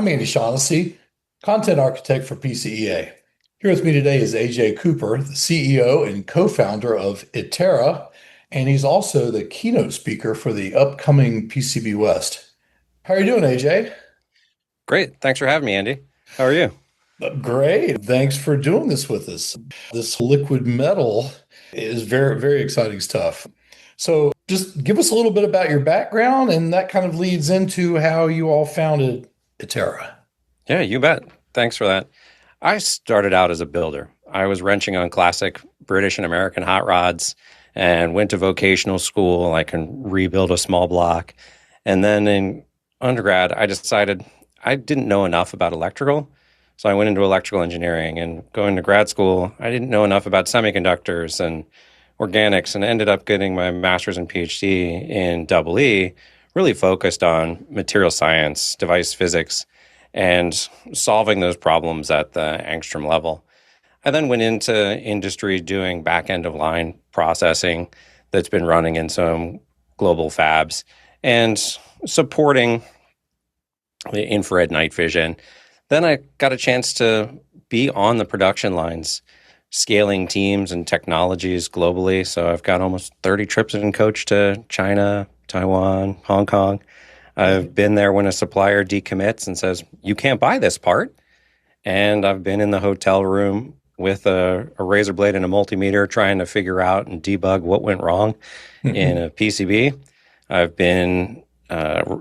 I'm Andy Shaughnessy, content architect for PCEA. Here with me today is AJ Cooper, the CEO and co-founder of Itera, and he's also the keynote speaker for the upcoming PCB West. How are you doing, AJ? Great. Thanks for having me, Andy. How are you? Great. Thanks for doing this with us. This liquid metal is very, very exciting stuff. So just give us a little bit about your background, and that kind of leads into how you all founded Itera. Yeah, you bet. Thanks for that. I started out as a builder. I was wrenching on classic British and American hot rods and went to vocational school. I can rebuild a small block. And then in undergrad, I decided I didn't know enough about electrical. So I went into electrical engineering, and going to grad school, I didn't know enough about semiconductors and organics, and ended up getting my master's and PhD in EE, really focused on material science, device physics, and solving those problems at the angstrom level. I then went into industry doing back end of line processing that's been running in some global fabs and supporting the infrared night vision. Then I got a chance to be on the production lines, scaling teams and technologies globally. So I've got almost 30 trips and coach to China, Taiwan, Hong Kong. I've been there when a supplier decommits and says, you can't buy this part. And I've been in the hotel room with a razor blade and a multimeter trying to figure out and debug what went wrong in a PCB. I've been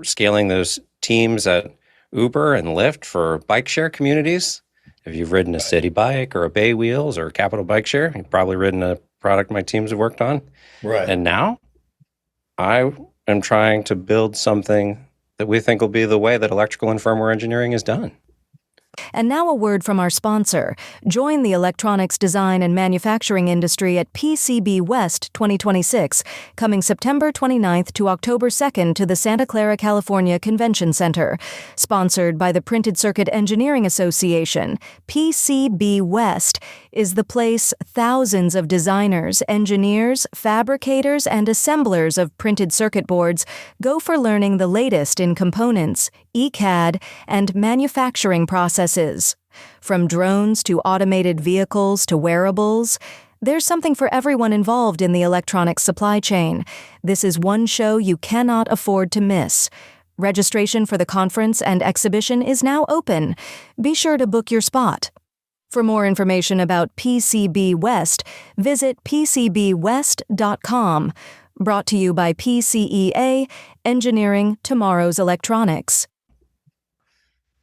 scaling those teams at Uber and Lyft for bike share communities. If you've ridden a city bike or a Bay Wheels or a Capital Bike Share, you've probably ridden a product my teams have worked on. Right. And now I am trying to build something that we think will be the way that electrical and firmware engineering is done. And now a word from our sponsor. Join the electronics design and manufacturing industry at PCB West 2026, coming September 29th to October 2nd to the Santa Clara California Convention Center. Sponsored by the Printed Circuit Engineering Association, PCB West is the place thousands of designers, engineers, fabricators, and assemblers of printed circuit boards go for learning the latest in components, ECAD, and manufacturing processes. From drones to automated vehicles to wearables, there's something for everyone involved in the electronics supply chain. This is one show you cannot afford to miss. Registration for the conference and exhibition is now open. Be sure to book your spot. For more information about PCB West, visit pcbwest.com. Brought to you by PCEA, Engineering Tomorrow's Electronics.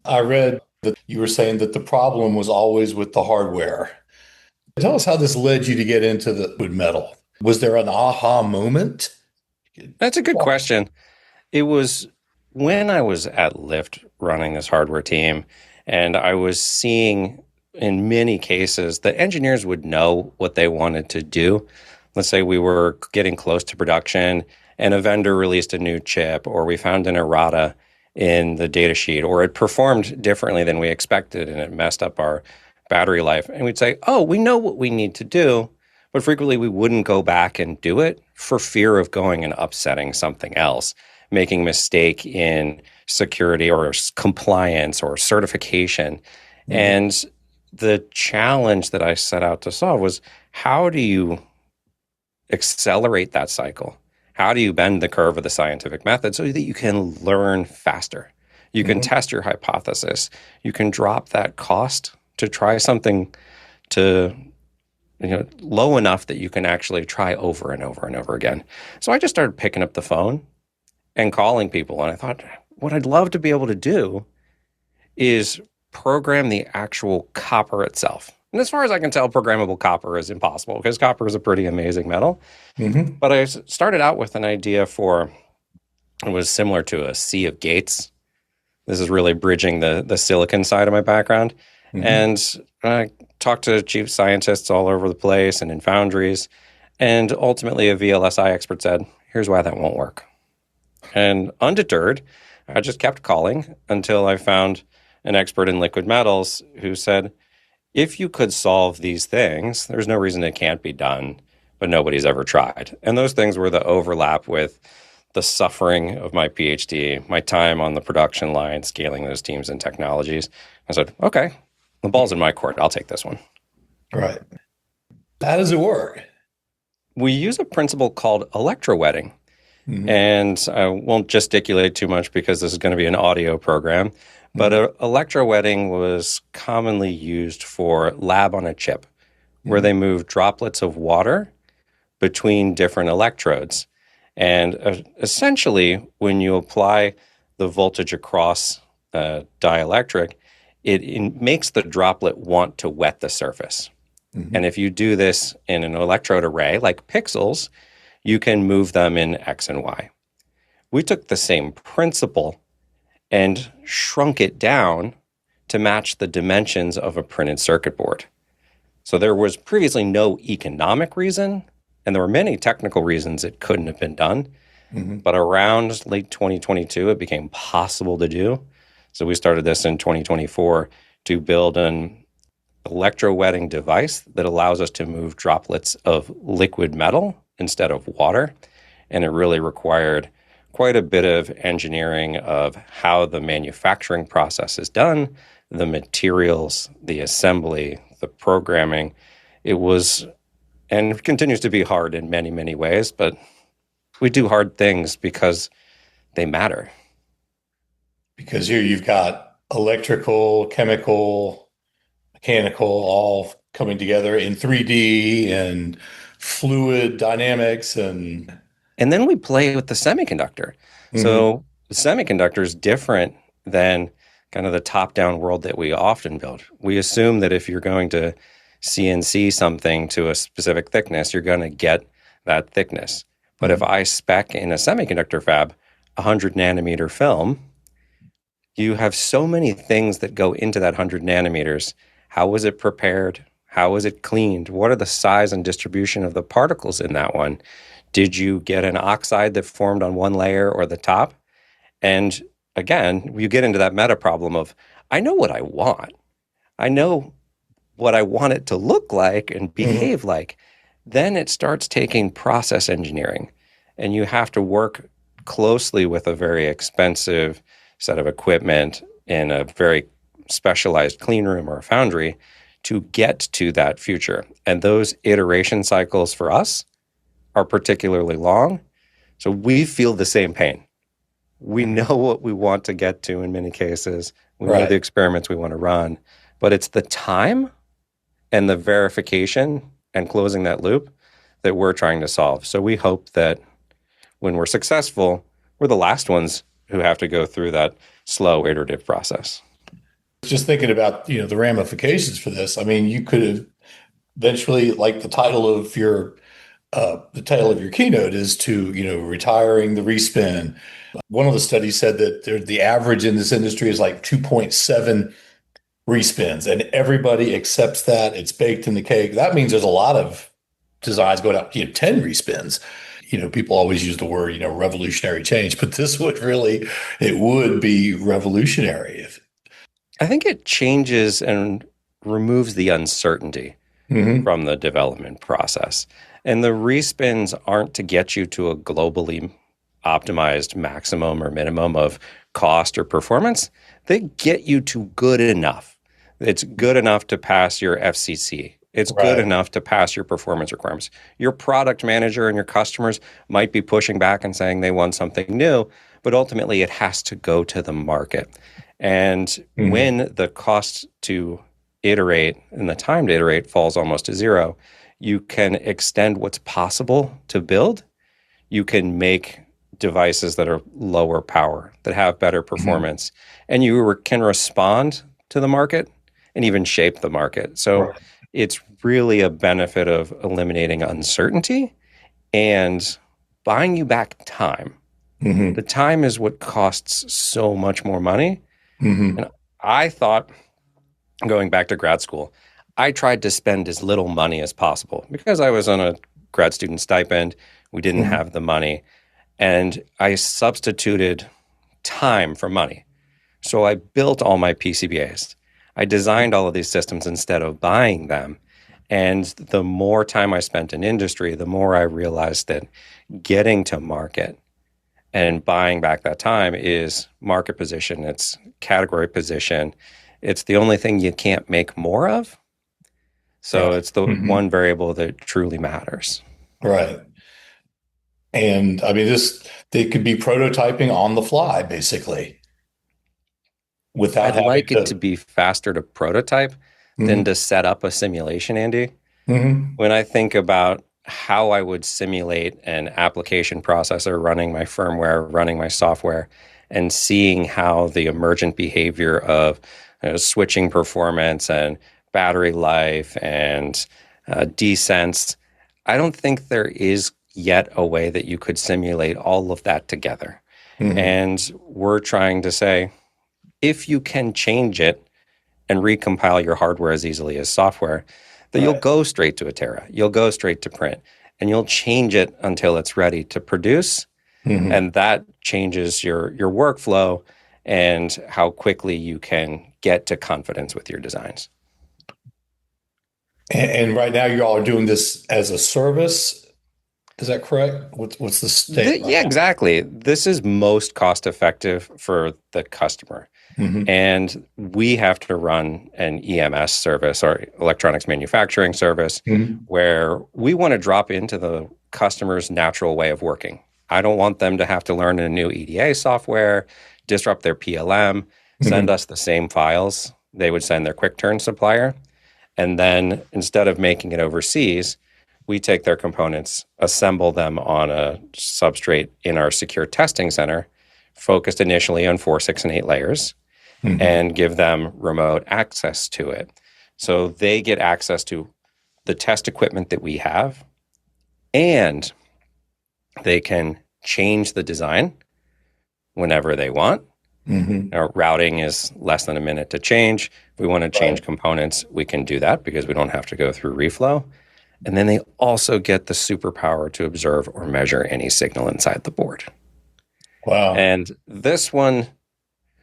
I read that you were saying that the problem was always with the hardware. Tell us how this led you to get into the liquid metal. Was there an aha moment? That's a good question. It was when I was at Lyft running this hardware team, and I was seeing in many cases that engineers would know what they wanted to do. Let's say we were getting close to production and a vendor released a new chip, or we found an errata in the data sheet, or it performed differently than we expected and it messed up our battery life. And we'd say, oh, we know what we need to do, but frequently we wouldn't go back and do it for fear of going and upsetting something else, making a mistake in security or compliance or certification. Mm-hmm. And the challenge that I set out to solve was, how do you accelerate that cycle? How do you bend the curve of the scientific method so that you can learn faster? You can test your hypothesis. You can drop that cost to try something to, low enough that you can actually try over and over and over again. So I just started picking up the phone and calling people. And I thought, what I'd love to be able to do is program the actual copper itself. And as far as I can tell, programmable copper is impossible because copper is a pretty amazing metal. Mm-hmm. But I started out with an idea it was similar to a sea of gates. This is really bridging the silicon side of my background. Mm-hmm. And I talked to chief scientists all over the place and in foundries. And ultimately, a VLSI expert said, here's why that won't work. And undeterred, I just kept calling until I found an expert in liquid metals who said, if you could solve these things, there's no reason it can't be done, but nobody's ever tried. And those things were the overlap with the suffering of my PhD, my time on the production line, scaling those teams and technologies. I said, okay, the ball's in my court. I'll take this one. Right. How does it work? We use a principle called electrowetting. Mm-hmm. And I won't gesticulate too much because this is going to be an audio program. But electrowetting was commonly used for lab on a chip, where they move droplets of water between different electrodes. And essentially, when you apply the voltage across dielectric, it makes the droplet want to wet the surface. Mm-hmm. And if you do this in an electrode array, like pixels, you can move them in X and Y. We took the same principle and shrunk it down to match the dimensions of a printed circuit board. So there was previously no economic reason, and there were many technical reasons it couldn't have been done. Mm-hmm. But around late 2022, it became possible to do. So we started this in 2024 to build an electrowetting device that allows us to move droplets of liquid metal instead of water. And it really required quite a bit of engineering of how the manufacturing process is done, the materials, the assembly, the programming. It was, and continues to be hard in many, many ways, but we do hard things because they matter. Because here you've got electrical, chemical, mechanical, all coming together in 3D and fluid dynamics and then we play with the semiconductor. Mm-hmm. So the semiconductor is different than kind of the top-down world that we often build. We assume that if you're going to CNC something to a specific thickness, you're going to get that thickness. But if I spec in a semiconductor fab 100 nanometer film, you have so many things that go into that 100 nanometers. How was it prepared? How was it cleaned? What are the size and distribution of the particles in that one? Did you get an oxide that formed on one layer or the top? And again, you get into that meta problem of, I know what I want. I know what I want it to look like and behave like. Then it starts taking process engineering. And you have to work closely with a very expensive set of equipment in a very specialized clean room or a foundry to get to that future. And those iteration cycles for us are particularly long. So we feel the same pain. We know what we want to get to in many cases. We know the experiments we want to run, but it's the time and the verification and closing that loop that we're trying to solve. So we hope that when we're successful, we're the last ones who have to go through that slow iterative process. Just thinking about, the ramifications for this. I mean, you could have eventually, like the title of your keynote is to, retiring the respin. One of the studies said that the average in this industry is like 2.7 respins, and everybody accepts that. It's baked in the cake. That means there's a lot of designs going out, 10 respins. People always use the word, revolutionary change, but this would be revolutionary. I think it changes and removes the uncertainty from the development process. And the respins aren't to get you to a globally optimized maximum or minimum of cost or performance. They get you to good enough. It's good enough to pass your FCC. It's good enough to pass your performance requirements. Your product manager and your customers might be pushing back and saying they want something new, but ultimately it has to go to the market. And when the cost to iterate and the time to iterate falls almost to zero, you can extend what's possible to build. You can make devices that are lower power, that have better performance, and you can respond to the market and even shape the market. So it's really a benefit of eliminating uncertainty and buying you back time. The time is what costs so much more money. And I thought, going back to grad school, I tried to spend as little money as possible because I was on a grad student stipend. We didn't have the money. And I substituted time for money. So I built all my PCBAs. I designed all of these systems instead of buying them. And the more time I spent in industry, the more I realized that getting to market And buying back that time is market position, it's category position. It's the only thing you can't make more of. So Right. it's the one variable that truly matters. Right. And I mean, they could be prototyping on the fly, basically, without I'd having like it to to. be faster to prototype than Mhm. to set up a simulation, Andy. Mhm. When I think about how I would simulate an application processor running my firmware, running my software, and seeing how the emergent behavior of switching performance and battery life and descents, I don't think there is yet a way that you could simulate all of that together. Mhm. And we're trying to say, if you can change it and recompile your hardware as easily as software, that you'll Right. go straight to Itera, you'll go straight to print, and you'll change it until it's ready to produce. Mhm. And that changes your workflow and how quickly you can get to confidence with your designs. And right now, you all are doing this as a service. Is that correct? What's the state right Yeah, now? exactly. This is most cost effective for the customer. Mhm. And we have to run an EMS service or electronics manufacturing service Mhm. where we want to drop into the customer's natural way of working. I don't want them to have to learn a new EDA software, disrupt their PLM, send Mhm. us the same files they would send their quick turn supplier. And then instead of making it overseas, we take their components, assemble them on a substrate in our secure testing center, focused initially on 4, 6, and 8 layers, Mhm. and give them remote access to it. So they get access to the test equipment that we have, and they can change the design whenever they want. Mhm. Our routing is less than a minute to change. If we want to change Right. components, we can do that because we don't have to go through reflow. And then they also get the superpower to observe or measure any signal inside the board. Wow. And this one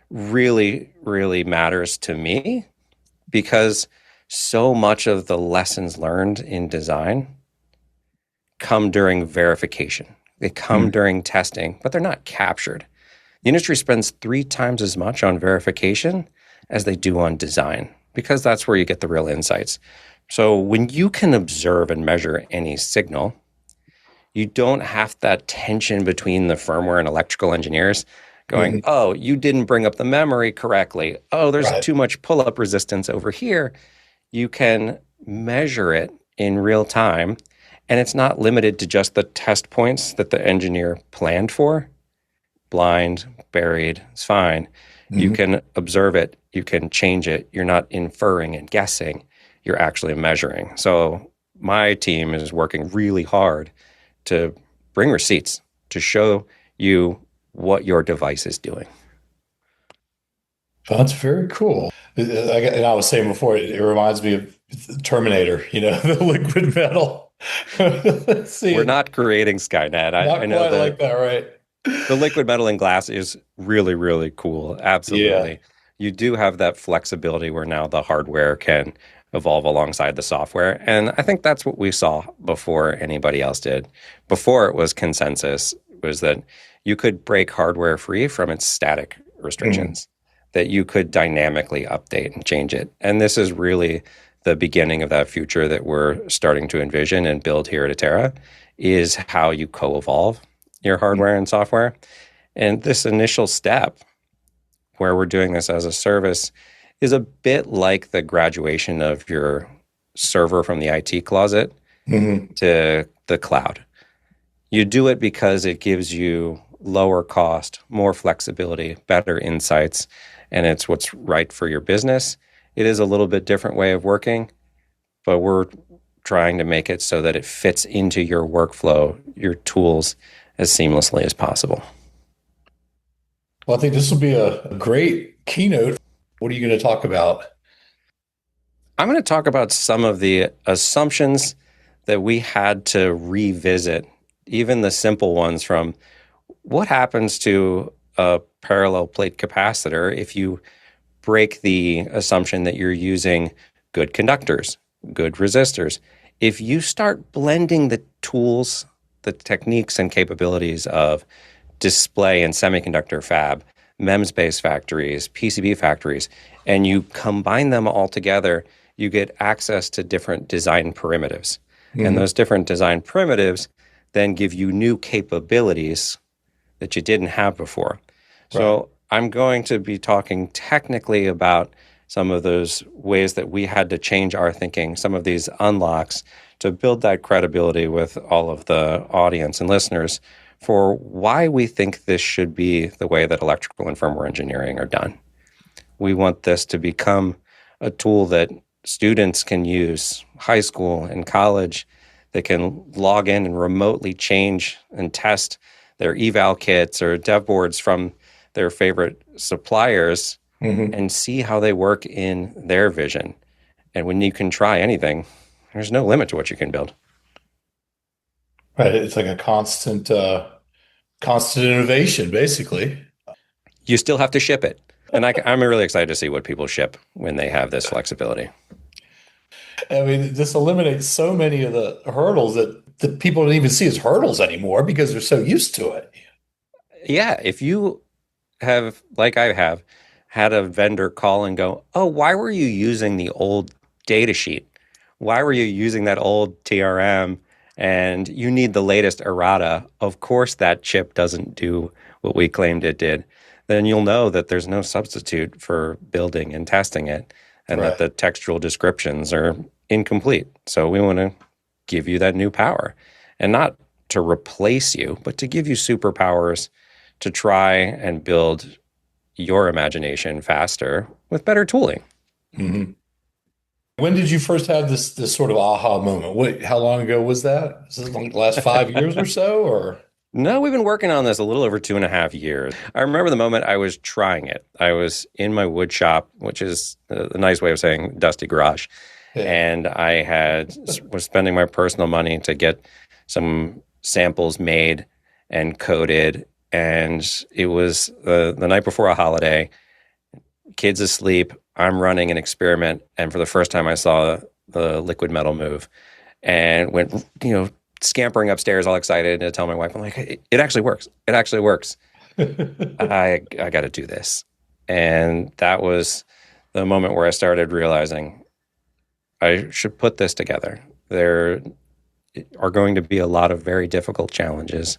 really, really matters to me because so much of the lessons learned in design come during verification. They come Mhm. during testing, but they're not captured. The industry spends 3 times as much on verification as they do on design because that's where you get the real insights. So when you can observe and measure any signal, you don't have that tension between the firmware and electrical engineers going, Mhm. oh, you didn't bring up the memory correctly. Oh, there's Right. too much pull-up resistance over here. You can measure it in real time, and it's not limited to just the test points that the engineer planned for. Blind, buried, it's fine. You Mhm. can observe it, you can change it. You're not inferring and guessing, you're actually measuring. So my team is working really hard to bring receipts to show you what your device is doing. That's very cool. And I was saying before, it reminds me of Terminator, the liquid metal. We're See, not creating Skynet. I not know quite the like that, right? the liquid metal in glass is really, really cool. Yeah. Absolutely. You do have that flexibility where now the hardware can evolve alongside the software. And I think that's what we saw before anybody else did. Before it was consensus, was that you could break hardware free from its static Mhm. restrictions, that you could dynamically update and change it. And this is really the beginning of that future that we're starting to envision and build here at Itera, is how you co-evolve your hardware and software. And this initial step where we're doing this as a service is a bit like the graduation of your server from the IT closet Mhm. to the cloud. You do it because it gives you lower cost, more flexibility, better insights, and it's what's right for your business. It is a little bit different way of working, but we're trying to make it so that it fits into your workflow, your tools as seamlessly as possible. Well, I think this will be a great keynote. What are you going to talk about? I'm going to talk about some of the assumptions that we had to revisit, even the simple ones from what happens to a parallel plate capacitor if you break the assumption that you're using good conductors, good resistors. If you start blending the tools, the techniques and capabilities of display and semiconductor fab, MEMS-based factories, PCB factories, and you combine them all together, you get access to different design primitives. And those different design primitives then give you new capabilities that you didn't have before. So I'm going to be talking technically about some of those ways that we had to change our thinking, some of these unlocks to build that credibility with all of the audience and listeners for why we think this should be the way that electrical and firmware engineering are done. We want this to become a tool that students can use, high school and college, they can log in and remotely change and test their eval kits or dev boards from their favorite suppliers and see how they work in their vision. And when you can try anything, there's no limit to what you can build. Right. It's like a constant innovation, basically. You still have to ship it. And I'm really excited to see what people ship when they have this flexibility. I mean, this eliminates so many of the hurdles that people don't even see as hurdles anymore because they're so used to it. Yeah. If you have, like I have, had a vendor call and go, oh, why were you using the old data sheet? Why were you using that old TRM? And you need the latest errata. Of course, that chip doesn't do what we claimed it did. Then you'll know that there's no substitute for building and testing it, and that the textual descriptions are incomplete. So we want to give you that new power, and not to replace you, but to give you superpowers to try and build your imagination faster with better tooling. When did you first have this sort of aha moment? How long ago was that? Is it like the last 5 years or so, or? No, we've been working on this a little over 2.5 years. I remember the moment I was trying it. I was in my wood shop, which is a nice way of saying dusty garage. And I was spending my personal money to get some samples made and coded. And it was the night before a holiday, kids asleep, I'm running an experiment. And for the first time, I saw the liquid metal move and went, scampering upstairs, all excited to tell my wife, I'm like, hey, it actually works. It actually works. I got to do this. And that was the moment where I started realizing I should put this together. There are going to be a lot of very difficult challenges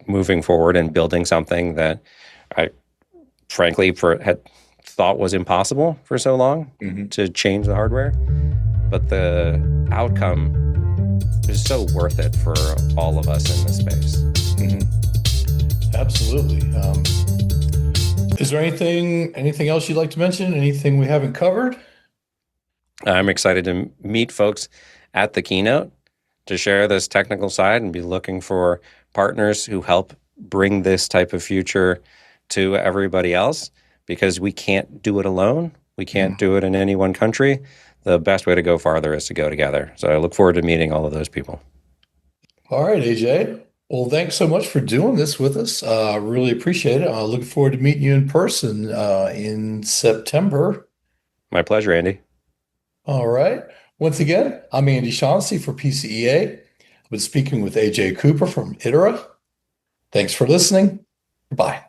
moving forward and building something that I frankly had thought was impossible for so long to change the hardware. But the outcome is so worth it for all of us in this space. Absolutely. Is there anything else you'd like to mention? Anything we haven't covered? I'm excited to meet folks at the keynote to share this technical side and be looking for partners who help bring this type of future to everybody else, because we can't do it alone. We can't do it in any one country. The best way to go farther is to go together. So I look forward to meeting all of those people. All right, AJ. Well, thanks so much for doing this with us. I really appreciate it. I look forward to meeting you in person in September. My pleasure, Andy. All right. Once again, I'm Andy Shaughnessy for PCEA. I've been speaking with AJ Cooper from Itera. Thanks for listening. Bye.